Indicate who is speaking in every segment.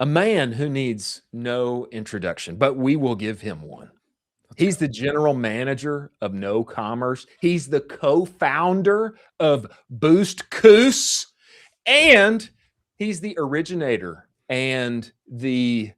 Speaker 1: a man who needs no introduction, but we will give him one. He's the general manager of NoCommerce. He's the co-founder of BoostCous, and he's the originator and the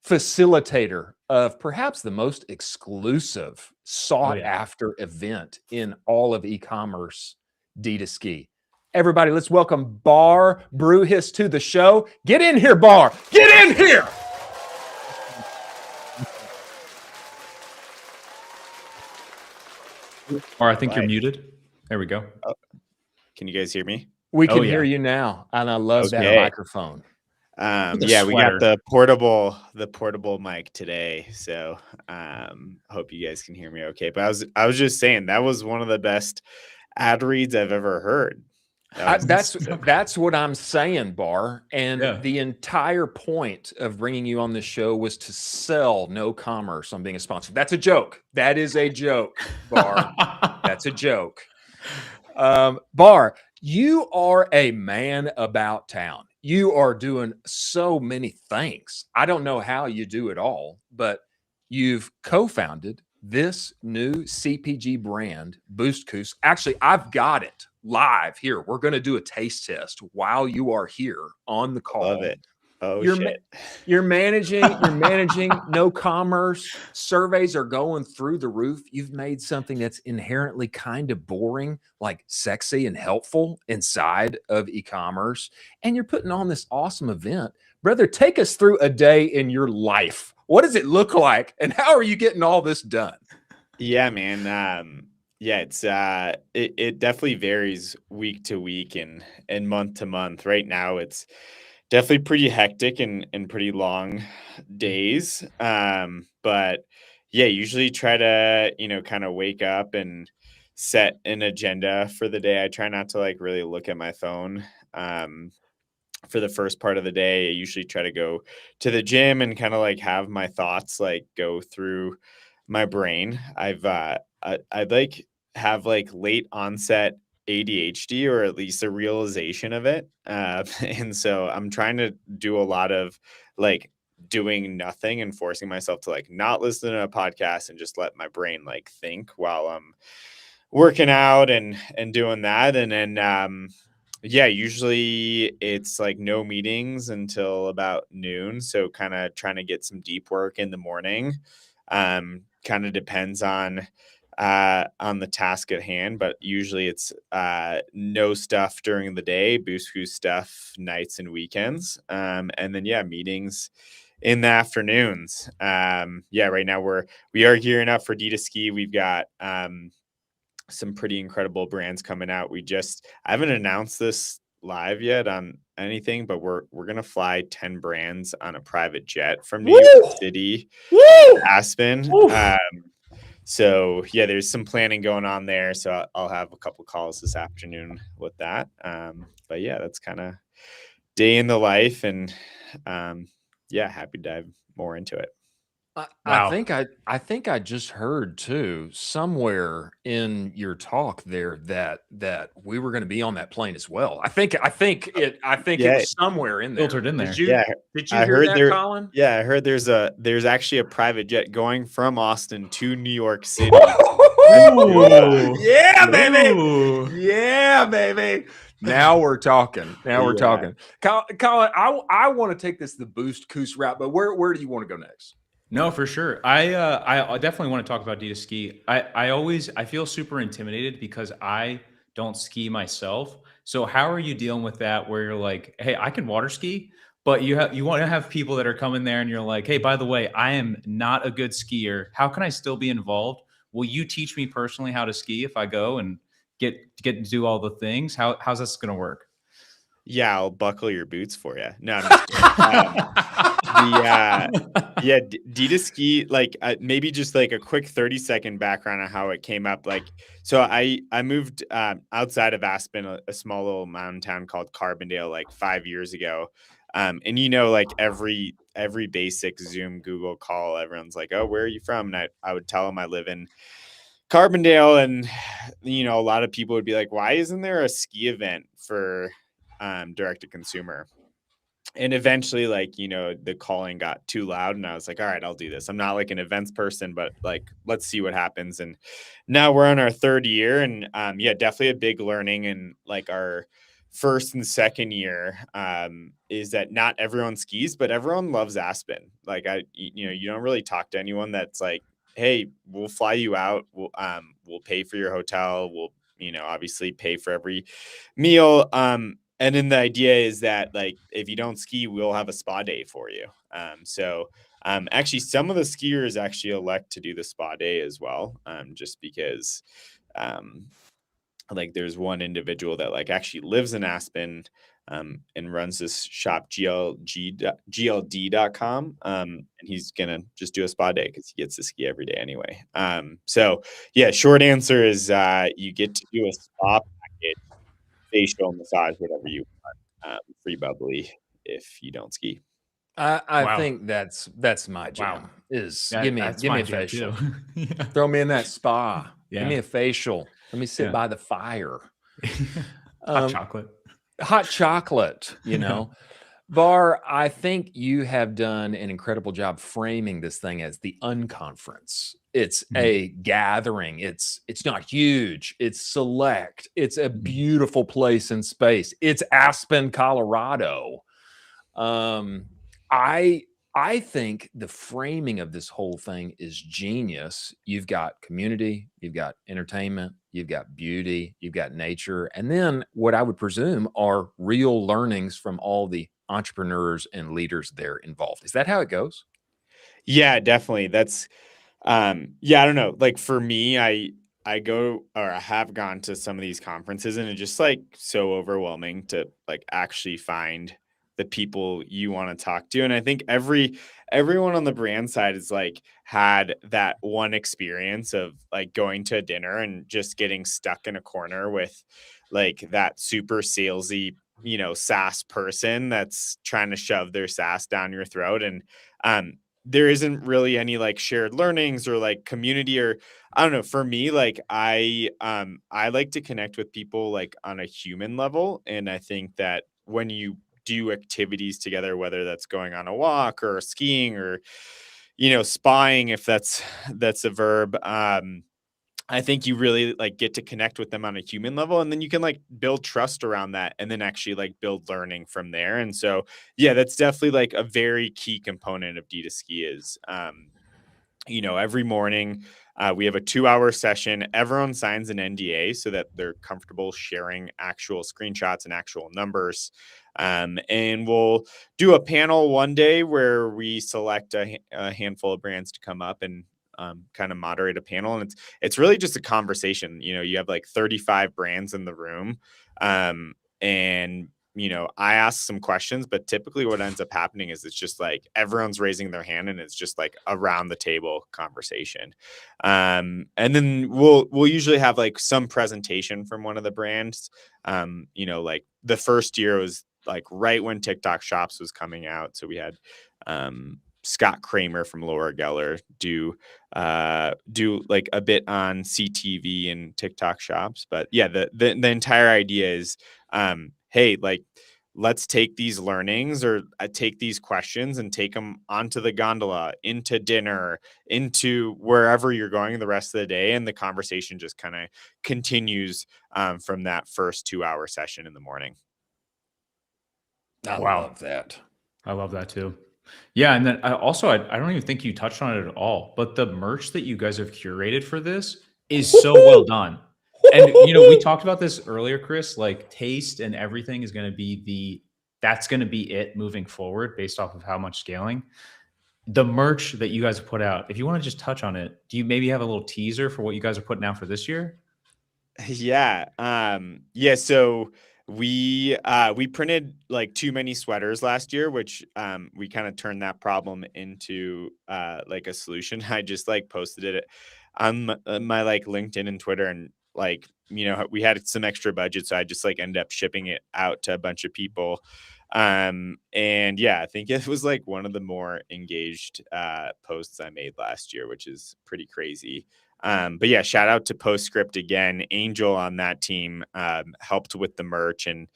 Speaker 1: facilitator of perhaps the most exclusive, sought-after event in all of e-commerce, DTSki. Everybody, let's welcome Bruhis to the show. Get in here, Bar. Get in here.
Speaker 2: Or I think you're muted. There we go.
Speaker 3: Oh, can you guys hear me?
Speaker 1: We can hear you now, and I love that microphone.
Speaker 3: Yeah, we got the portable mic today, so hope you guys can hear me okay. But I was just saying that was one of the best ad reads I've ever heard.
Speaker 1: That's what I'm saying, Bar. And the entire point of bringing you on the show was to sell NoCommerce on being a sponsor. That's a joke. That is a joke, Bar. That's a joke. Bar, you are a man about town. You are doing so many things. I don't know how you do it all, but you've co-founded this new CPG brand, BoostCous. Actually, I've got it live here. We're going to do a taste test while you are here on the call.
Speaker 3: Love it. Oh,
Speaker 1: you're managing NoCommerce. Surveys are going through the roof. You've made something that's inherently kind of boring, like sexy and helpful inside of e-commerce. And you're putting on this awesome event. Brother, take us through a day in your life. What does it look like? And how are you getting all this done?
Speaker 3: Yeah, man. Yeah, it definitely varies week to week and month to month. Right now, it's definitely pretty hectic and pretty long days. But yeah, usually try to, kind of wake up and set an agenda for the day. I try not to really look at my phone. For the first part of the day, I usually try to go to the gym and kind of have my thoughts go through my brain. I'd have late onset ADHD, or at least a realization of it. And so I'm trying to do a lot of doing nothing and forcing myself to not listen to a podcast and just let my brain think while I'm working out and doing that. And then, yeah, usually it's no meetings until about noon. So kind of trying to get some deep work in the morning. Kind of depends on the task at hand, but usually it's no stuff during the day, BoostCous stuff nights and weekends. And then, yeah, meetings in the afternoons. Yeah, right now we are gearing up for DTSki. We've got some pretty incredible brands coming out. I haven't announced this live yet on anything, but we're gonna fly 10 brands on a private jet from New York City, Aspen. So yeah, there's some planning going on there. So I'll have a couple calls this afternoon with that. But yeah, that's kind of day in the life, and yeah, happy to dive more into it.
Speaker 1: I think I just heard too somewhere in your talk there that we were going to be on that plane as well. I think it was somewhere in there.
Speaker 2: Filtered in there.
Speaker 1: Did you hear that, Colin?
Speaker 3: Yeah, I heard there's actually a private jet going from Austin to New York City.
Speaker 1: Yeah, baby. Yeah, baby. Now we're talking. Colin, I want to take this the BoostCous route, but where do you want to go next?
Speaker 2: No, for sure. I definitely want to talk about DTSki. I feel super intimidated because I don't ski myself. So how are you dealing with that where you're like, hey, I can water ski, but you want to have people that are coming there and you're like, hey, by the way, I am not a good skier. How can I still be involved? Will you teach me personally how to ski if I go and get to do all the things? How's this going to work?
Speaker 3: Yeah, I'll buckle your boots for you. No, I'm just DTSki, maybe just a quick 30-second background on how it came up. So I moved outside of Aspen, a small little mountain town called Carbondale, 5 years ago. And every basic Zoom, Google call, everyone's like, oh, where are you from? And I would tell them I live in Carbondale, and a lot of people would be like, why isn't there a ski event for direct to consumer? and eventually, like, the calling got too loud and I was like, all right, I'll do this. I'm not like an events person, but like, let's see what happens. And now we're on our 3rd year, and yeah, definitely a big learning. And like our 1st and 2nd year is that not everyone skis, but everyone loves Aspen. Like you don't really talk to anyone that's like, hey, we'll fly you out. We'll pay for your hotel. We'll, obviously pay for every meal. And then the idea is that, like, if you don't ski, we'll have a spa day for you. Actually, some of the skiers actually elect to do the spa day as well, just because, like, there's one individual that like actually lives in Aspen, and runs this shop GLD.com. And he's gonna just do a spa day because he gets to ski every day anyway. So yeah, short answer is you get to do a spa package, facial massage, whatever you want, free bubbly if you don't ski.
Speaker 1: I
Speaker 2: Wow.
Speaker 1: think that's my jam. Is give me
Speaker 2: That's
Speaker 1: a
Speaker 2: my jam
Speaker 1: facial.
Speaker 2: too. Yeah.
Speaker 1: Throw me in that spa. Give
Speaker 2: Yeah.
Speaker 1: me a facial. Let me sit
Speaker 2: Yeah.
Speaker 1: by the fire.
Speaker 2: Hot chocolate.
Speaker 1: Hot chocolate,
Speaker 2: Yeah.
Speaker 1: Bar, I think you have done an incredible job framing this thing as the unconference. It's a gathering. It's not huge. It's select. It's a beautiful place in space. It's Aspen, Colorado. I think the framing of this whole thing is genius. You've got community, you've got entertainment, you've got beauty, you've got nature, and then what I would presume are real learnings from all the entrepreneurs and leaders there involved. Is that how it goes?
Speaker 3: Yeah, definitely. That's yeah, I don't know. Like for me, I go, or I have gone to some of these conferences, and it's just like so overwhelming to like actually find the people you want to talk to. And I think everyone on the brand side is like had that one experience of like going to a dinner and just getting stuck in a corner with like that super salesy, SaaS person that's trying to shove their SaaS down your throat. And there isn't really any like shared learnings or like community, or I don't know. For me, like I like to connect with people like on a human level. And I think that when you do activities together, whether that's going on a walk or skiing or, spying, if that's a verb, I think you really like get to connect with them on a human level, and then you can like build trust around that and then actually like build learning from there. And so, yeah, that's definitely like a very key component of DTSki is, every morning we have a 2-hour session. Everyone signs an NDA so that they're comfortable sharing actual screenshots and actual numbers. And we'll do a panel one day where we select a handful of brands to come up and kind of moderate a panel. And it's really just a conversation. You have like 35 brands in the room. And I ask some questions, but typically what ends up happening is it's just like everyone's raising their hand and it's just like around the table conversation. And then we'll usually have like some presentation from one of the brands. Like the first year was like right when TikTok Shops was coming out. So we had Scott Kramer from Laura Geller do like a bit on CTV and TikTok Shops. But yeah, the entire idea is, hey, like, let's take these learnings or take these questions and take them onto the gondola, into dinner, into wherever you're going the rest of the day. And the conversation just kind of continues from that first 2-hour session in the morning.
Speaker 1: I love that.
Speaker 2: I love that too. Yeah. And then I don't even think you touched on it at all, but the merch that you guys have curated for this is so well done. And, we talked about this earlier, Chris, like taste and everything is going to be that's going to be it moving forward based off of how much scaling. The merch that you guys have put out, if you want to just touch on it, do you maybe have a little teaser for what you guys are putting out for this year?
Speaker 3: Yeah. So we printed like too many sweaters last year, which we kind of turned that problem into like a solution. I just like posted it on my like LinkedIn and Twitter, and like, we had some extra budget, so I just like ended up shipping it out to a bunch of people. And yeah, I think it was like one of the more engaged posts I made last year, which is pretty crazy. But yeah, shout out to Postscript again. Angel on that team helped with the merch, and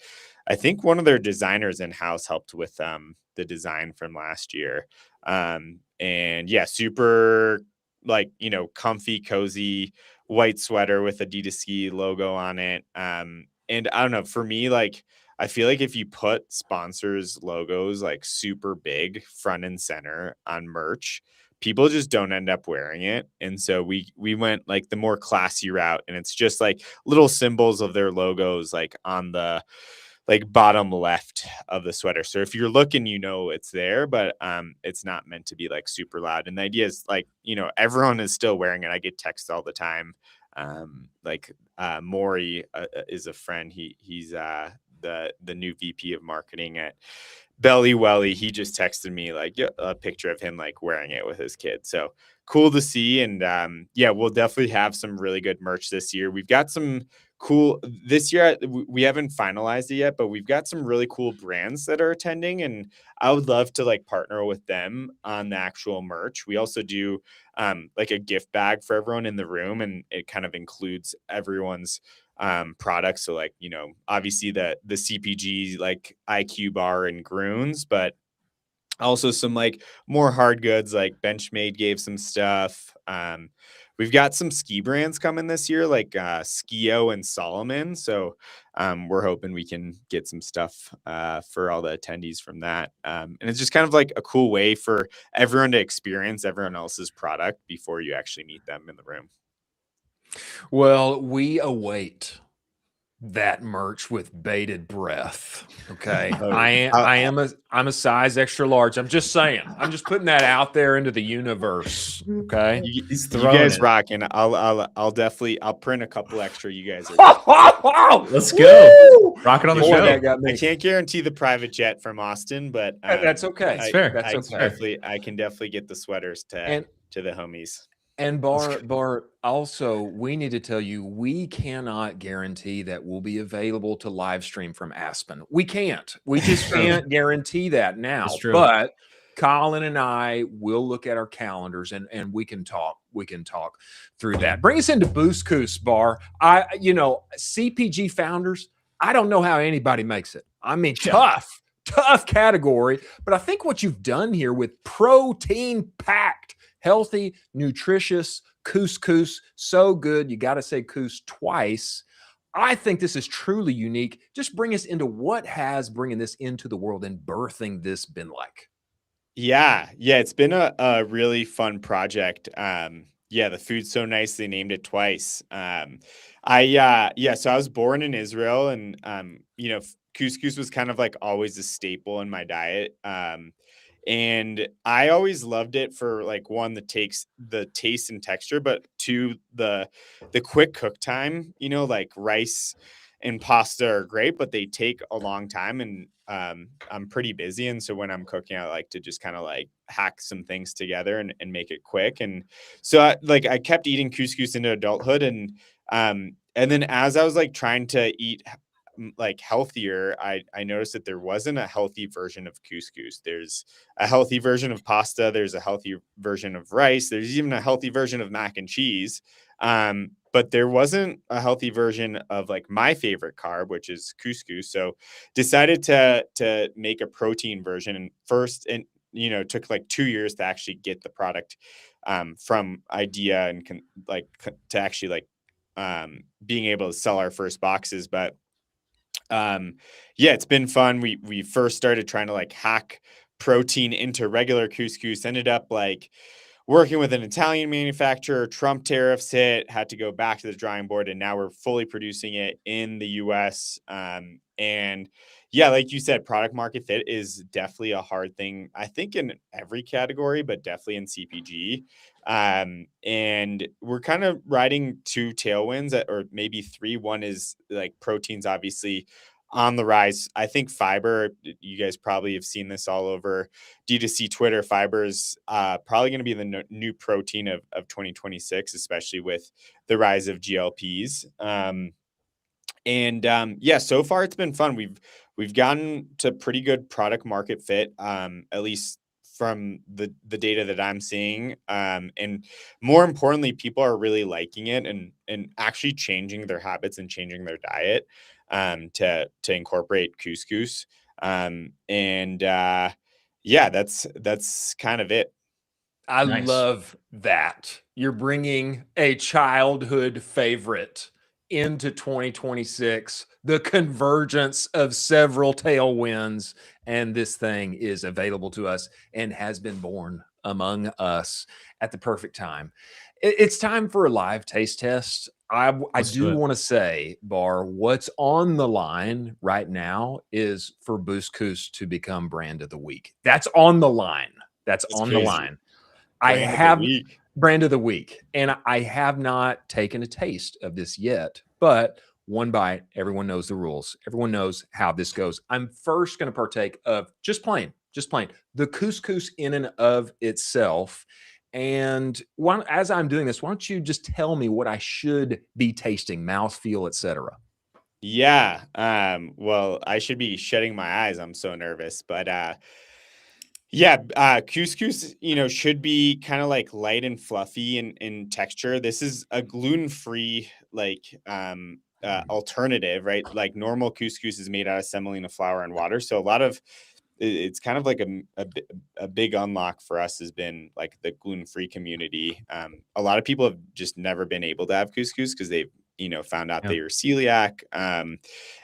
Speaker 3: I think one of their designers in-house helped with the design from last year. And yeah, super like, comfy, cozy white sweater with a DTSki logo on it. And I don't know, for me, like, I feel like if you put sponsors logos like super big front and center on merch, people just don't end up wearing it. And so we went like the more classy route, and it's just like little symbols of their logos like on the like bottom left of the sweater. So if you're looking, it's there, but it's not meant to be like super loud. And the idea is like, everyone is still wearing it. I get texts all the time. Maury is a friend. He's the new VP of marketing at Belly Welly. He just texted me like a picture of him like wearing it with his kid. So cool to see. And yeah, we'll definitely have some really good merch this year. We've got some cool this year. We haven't finalized it yet, but we've got some really cool brands that are attending, and I would love to like partner with them on the actual merch. We also do like a gift bag for everyone in the room, and it kind of includes everyone's products. So like, obviously the CPG like IQ bar and Groons, but also some like more hard goods like Benchmade gave some stuff. We've got some ski brands coming this year like Skio and Solomon. So we're hoping we can get some stuff for all the attendees from that. And it's just kind of like a cool way for everyone to experience everyone else's product before you actually meet them in the room.
Speaker 1: Well, we await that merch with bated breath. Okay. I'm a size extra large. I'm just saying. I'm just putting that out there into the universe. Okay.
Speaker 3: You guys rock, and I'll definitely print a couple extra. You guys are
Speaker 2: let's go. Rock it on the show.
Speaker 3: I can't guarantee the private jet from Austin, but
Speaker 1: that's okay.
Speaker 2: That's fair.
Speaker 1: That's okay.
Speaker 3: I can definitely get the sweaters to the homies.
Speaker 1: And Bar, also, we need to tell you, we cannot guarantee that we'll be available to live stream from Aspen. We can't. We just can't guarantee that now. But Colin and I will look at our calendars and we can talk. We can talk through that. Bring us into BoostCous, Bar. CPG founders, I don't know how anybody makes it. I mean, tough category. But I think what you've done here with protein-packed, healthy, nutritious couscous, so good. You got to say couscous twice. I think this is truly unique. Just bring us into what has bringing this into the world and birthing this been like.
Speaker 3: Yeah, it's been a really fun project. The food's so nice they named it twice. So I was born in Israel, and couscous was kind of like always a staple in my diet. And I always loved it for like one, the taste and texture, but two, the quick cook time. Like rice and pasta are great, but they take a long time, and I'm pretty busy. And so when I'm cooking, I like to just kind of like hack some things together and make it quick. And so I kept eating couscous into adulthood, and then as I was like trying to eat like healthier, I noticed that there wasn't a healthy version of couscous. There's a healthy version of pasta. There's a healthy version of rice. There's even a healthy version of mac and cheese. But there wasn't a healthy version of like my favorite carb, which is couscous. So decided to make a protein version. And first, and took like 2 years to actually get the product from idea and to actually like being able to sell our first boxes. But it's been fun. We first started trying to like hack protein into regular couscous, ended up like working with an Italian manufacturer. Trump tariffs hit, had to go back to the drawing board, and now we're fully producing it in the US. And like you said, product market fit is definitely a hard thing, I think, in every category, but definitely in CPG. And we're kind of riding two tailwinds, or maybe three. One is like proteins, obviously on the rise. I think fiber, you guys probably have seen this all over DTC Twitter. Fiber is probably going to be the new protein of 2026, especially with the rise of GLPs. So far it's been fun. We've gotten to pretty good product market fit, at least from the data that I'm seeing. And more importantly, people are really liking it and actually changing their habits and changing their diet. to incorporate couscous. Yeah, that's kind of it.
Speaker 1: I love that. You're bringing a childhood favorite into 2026, the convergence of several tailwinds, and this thing is available to us and has been born among us at the perfect time. It's time for a live taste test. I do want to say, Bar, what's on the line right now is for BoostCous to become brand of the week. That's on the line. That's on
Speaker 3: crazy.
Speaker 1: The line. I have brand of the week, and I have not taken a taste of this yet, but one bite, everyone knows the rules. Everyone knows how this goes. I'm first going to partake of just plain the couscous in and of itself. And as I'm doing this, why don't you just tell me what I should be tasting, mouthfeel, etc.
Speaker 3: Yeah. Well, I should be shutting my eyes. I'm so nervous, but yeah, couscous, should be kind of like light and fluffy in texture. This is a gluten-free alternative, right? Like normal couscous is made out of semolina flour and water. So it's kind of like a big unlock for us has been like the gluten-free community. A lot of people have just never been able to have couscous because they've found out they were celiac.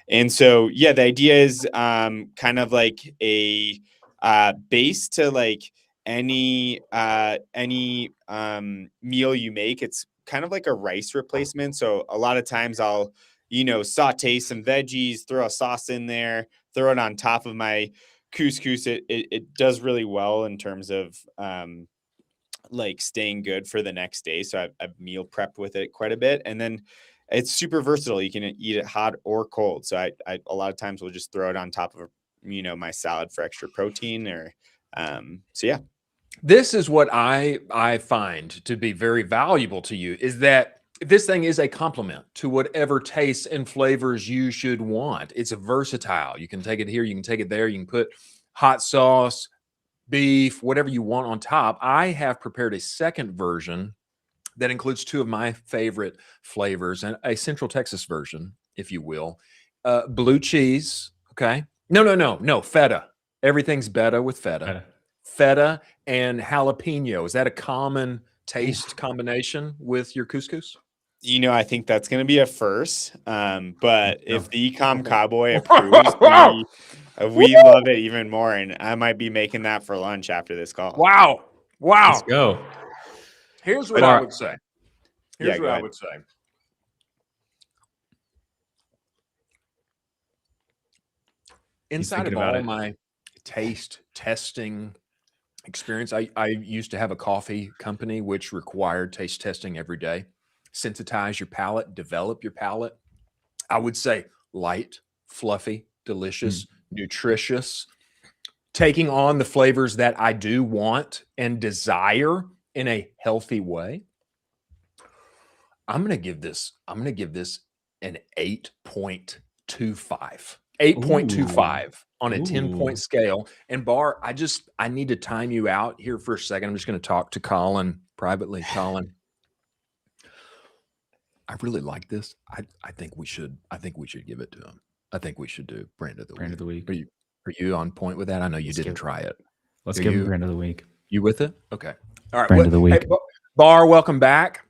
Speaker 3: And so yeah, the idea is kind of like a base to like any meal you make. It's kind of like a rice replacement. So a lot of times I'll saute some veggies, throw a sauce in there, throw it on top of my couscous. It does really well in terms of like staying good for the next day. So I've meal prepped with it quite a bit, and then it's super versatile. You can eat it hot or cold. So I a lot of times will just throw it on top of my salad for extra protein. Or so yeah,
Speaker 1: this is what I find to be very valuable to you, is that this thing is a complement to whatever tastes and flavors you should want. It's versatile. You can take it here, you can take it there, you can put hot sauce, beef, whatever you want on top. I have prepared a second version that includes two of my favorite flavors and a Central Texas version, if you will. Blue cheese, okay? No, feta. Everything's better with feta. Feta and jalapeno. Is that a common taste combination with your couscous?
Speaker 3: I think that's going to be a first. But if the Ecomm Cowboy approves, we love it even more. And I might be making that for lunch after this call.
Speaker 1: Wow.
Speaker 2: Let's go.
Speaker 1: Here's what I would say. Here's what I would say. Inside of all my taste testing experience, I used to have a coffee company which required taste testing every day. Sensitize your palate, develop your palate. I would say light, fluffy, delicious, nutritious, taking on the flavors that I do want and desire in a healthy way. I'm going to give this an 8.25. 8.25 on a 10-point scale. And Bar, I need to time you out here for a second. I'm just going to talk to Colin privately. Colin, I really like this. I think we should give it to him. I think we should do brand of the week. Are you on point with that? I know you didn't try it.
Speaker 2: Let's give him brand of the week.
Speaker 1: You with it? Okay. All right.
Speaker 2: Brand of the week.
Speaker 1: Hey, Bar, welcome back.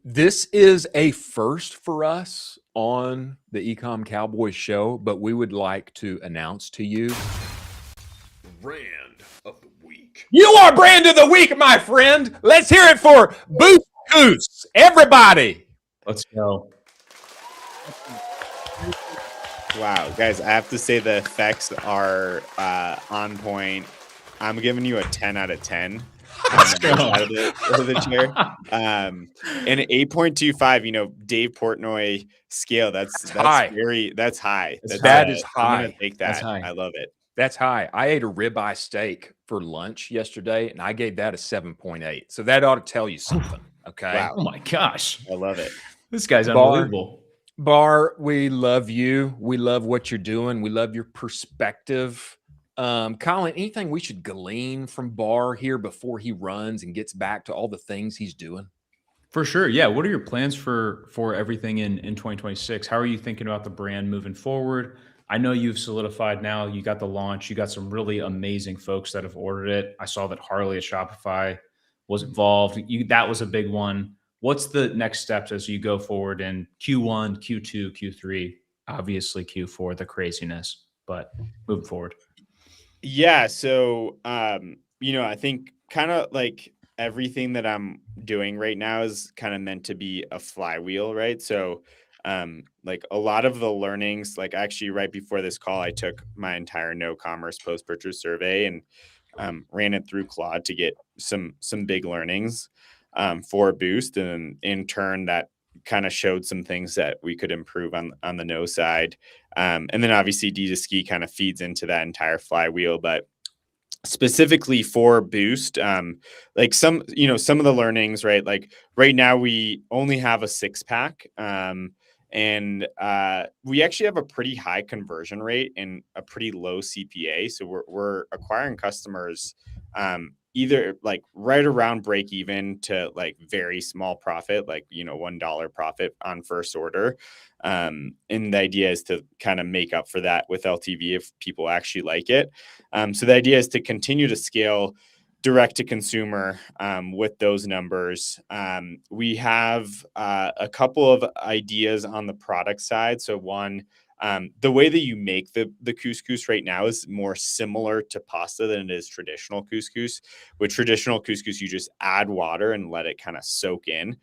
Speaker 1: This is a first for us on the Ecomm Cowboy show, but we would like to announce to you brand of the week. You are brand of the week, my friend. Let's hear it for BoostCous. Everybody.
Speaker 2: Let's go.
Speaker 3: Wow, guys, I have to say the effects are on point. I'm giving you a 10 out of 10. Out of the chair. And an 8.25, Dave Portnoy scale. That's
Speaker 1: high.
Speaker 3: That's high.
Speaker 1: That is high.
Speaker 3: I'm gonna take that. That's high. I love it.
Speaker 1: That's high. I ate a ribeye steak for lunch yesterday, and I gave that a 7.8. So that ought to tell you something. Okay.
Speaker 2: Wow. Oh my gosh.
Speaker 3: I love it.
Speaker 2: This guy's unbelievable.
Speaker 1: Bar, we love you. We love what you're doing. We love your perspective. Colin, anything we should glean from Bar here before he runs and gets back to all the things he's doing?
Speaker 2: For sure. Yeah. What are your plans for everything in 2026? How are you thinking about the brand moving forward? I know you've solidified now. You got the launch. You got some really amazing folks that have ordered it. I saw that Harley at Shopify was involved. That was a big one. What's the next steps as you go forward in Q1, Q2, Q3, obviously Q4, the craziness, but moving forward?
Speaker 3: Yeah. So, I think kind of like everything that I'm doing right now is kind of meant to be a flywheel, right? So, like a lot of the learnings, like actually right before this call, I took my entire NoCommerce post-purchase survey and ran it through Claude to get some big learnings for Boost, and in turn that kind of showed some things that we could improve on the no side. And then obviously DTSki kind of feeds into that entire flywheel, but specifically for Boost, like some of the learnings, right? Like right now we only have a 6-pack. And we actually have a pretty high conversion rate and a pretty low CPA. So we're acquiring customers either like right around break even to like very small profit, like $1 profit on first order. And the idea is to kind of make up for that with LTV if people actually like it. So the idea is to continue to scale direct to consumer with those numbers. We have a couple of ideas on the product side. So one, the way that you make the couscous right now is more similar to pasta than it is traditional couscous. With traditional couscous, you just add water and let it kind of soak in.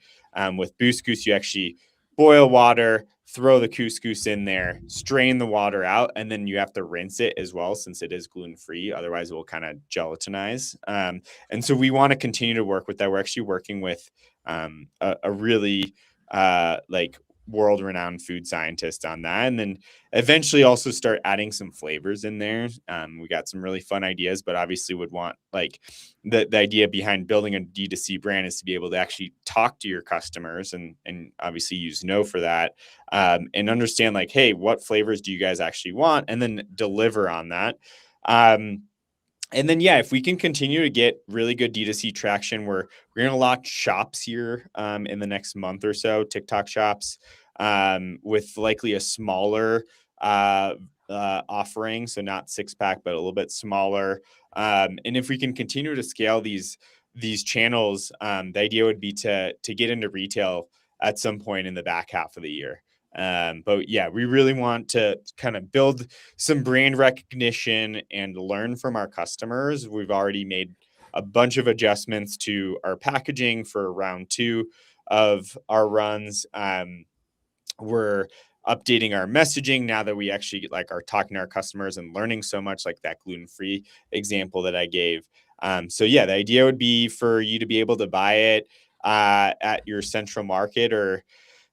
Speaker 3: With BoostCous, you actually boil water, throw the couscous in there, strain the water out, and then you have to rinse it as well since it is gluten-free. Otherwise, it will kind of gelatinize. And so we want to continue to work with that. We're actually working with a really like world-renowned food scientist on that, and then eventually also start adding some flavors in there. We got some really fun ideas, but obviously would want like the idea behind building a D2C brand is to be able to actually talk to your customers and obviously use no for that, and understand like, hey, what flavors do you guys actually want, and then deliver on that. And then, yeah, if we can continue to get really good D2C traction, we're going to launch shops here in the next month or so, TikTok shops, with likely a smaller offering. So not 6-pack, but a little bit smaller. And if we can continue to scale these channels, the idea would be to get into retail at some point in the back half of the year. But yeah, we really want to kind of build some brand recognition and learn from our customers. We've already made a bunch of adjustments to our packaging for round 2 of our runs. We're updating our messaging now that we actually like are talking to our customers and learning so much, like that gluten-free example that I gave. So yeah, the idea would be for you to be able to buy it at your central market or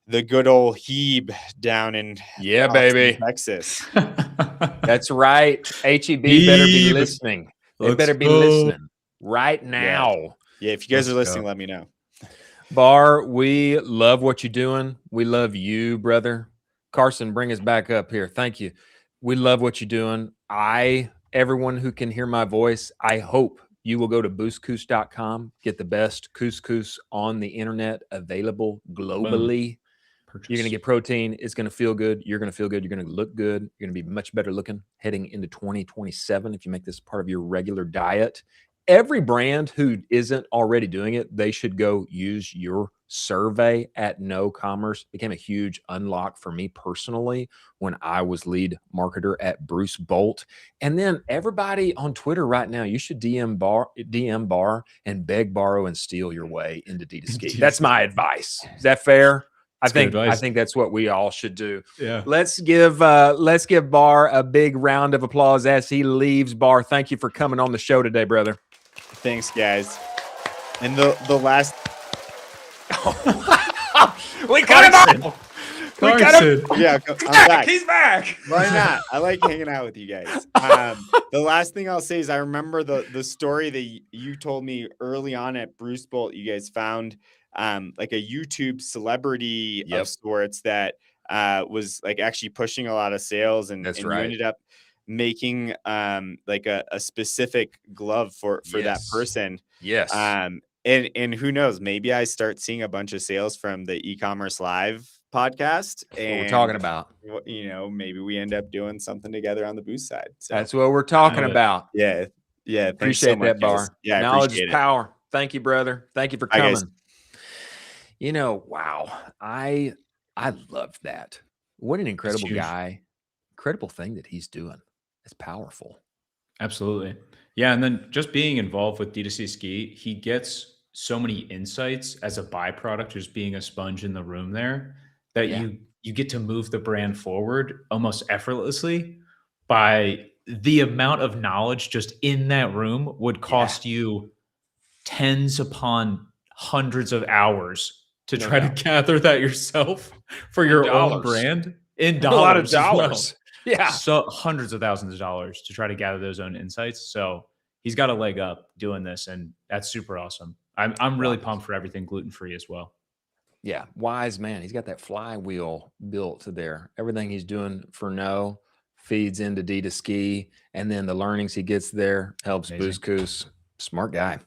Speaker 3: the good old Hebe down in
Speaker 1: Yeah,
Speaker 3: Austin,
Speaker 1: baby.
Speaker 3: Texas.
Speaker 1: That's right. HEB better be listening. They better be listening right now.
Speaker 3: Yeah, if you guys are listening, let me know.
Speaker 1: Bar, we love what you're doing. We love you, brother. Carson, bring us back up here. Thank you. We love what you're doing. Everyone who can hear my voice, I hope you will go to boostcous.com, get the best couscous on the internet available globally. You're going to get protein. It's going to feel good. You're going to feel good. You're going to look good. You're going to be much better looking heading into 2027 if you make this part of your regular diet. Every brand who isn't already doing it, they should go use your survey at NoCommerce. It became a huge unlock for me personally when I was lead marketer at Bruce Bolt. And then everybody on Twitter right now, you should DM Bar and beg, borrow, and steal your way into DTSki. That's my advice. Is that fair? I think that's what we all should do.
Speaker 2: Yeah.
Speaker 1: Let's give Bar a big round of applause as he leaves. Bar, thank you for coming on the show today, brother.
Speaker 3: Thanks, guys. And the last
Speaker 1: we cut him off. We cut him.
Speaker 3: Yeah, I'm back.
Speaker 1: He's back.
Speaker 3: Why not? I like hanging out with you guys. The last thing I'll say is I remember the story that you told me early on at Bruce Bolt. You guys found like a YouTube celebrity of sorts that was like actually pushing a lot of sales, and you ended up making like a specific glove for that person.
Speaker 1: Yes.
Speaker 3: And who knows, maybe I start seeing a bunch of sales from the e-commerce live podcast.
Speaker 1: That's what we're talking
Speaker 3: And
Speaker 1: about.
Speaker 3: you know, maybe we end up doing something together on the Boost side. So
Speaker 1: That's what we're talking about.
Speaker 3: yeah. Yeah. Thanks
Speaker 1: Appreciate
Speaker 3: so much,
Speaker 1: that,
Speaker 3: guys.
Speaker 1: Bar.
Speaker 3: Yeah, I
Speaker 1: Knowledge is
Speaker 3: appreciate it.
Speaker 1: power. Thank you, brother. Thank you for
Speaker 3: Bye, guys.
Speaker 1: coming. You know, wow. I love that. What an incredible guy. Incredible thing that he's doing. It's powerful.
Speaker 2: Absolutely. Yeah. And then just being involved with DTC Ski, he gets so many insights as a byproduct, just being a sponge in the room there, that you get to move the brand forward almost effortlessly by the amount of knowledge just in that room would cost you tens upon hundreds of hours to try to gather that yourself for your own brand in dollars.
Speaker 1: A lot of
Speaker 2: as well.
Speaker 1: dollars. Yeah.
Speaker 2: So hundreds of thousands of dollars to try to gather those own insights. So he's got a leg up doing this, and that's super awesome. I'm really pumped for everything gluten-free as well.
Speaker 1: Yeah. Wise man. He's got that flywheel built to there. Everything he's doing for No feeds into DTSki, and then the learnings he gets there helps BoostCous. Smart guy.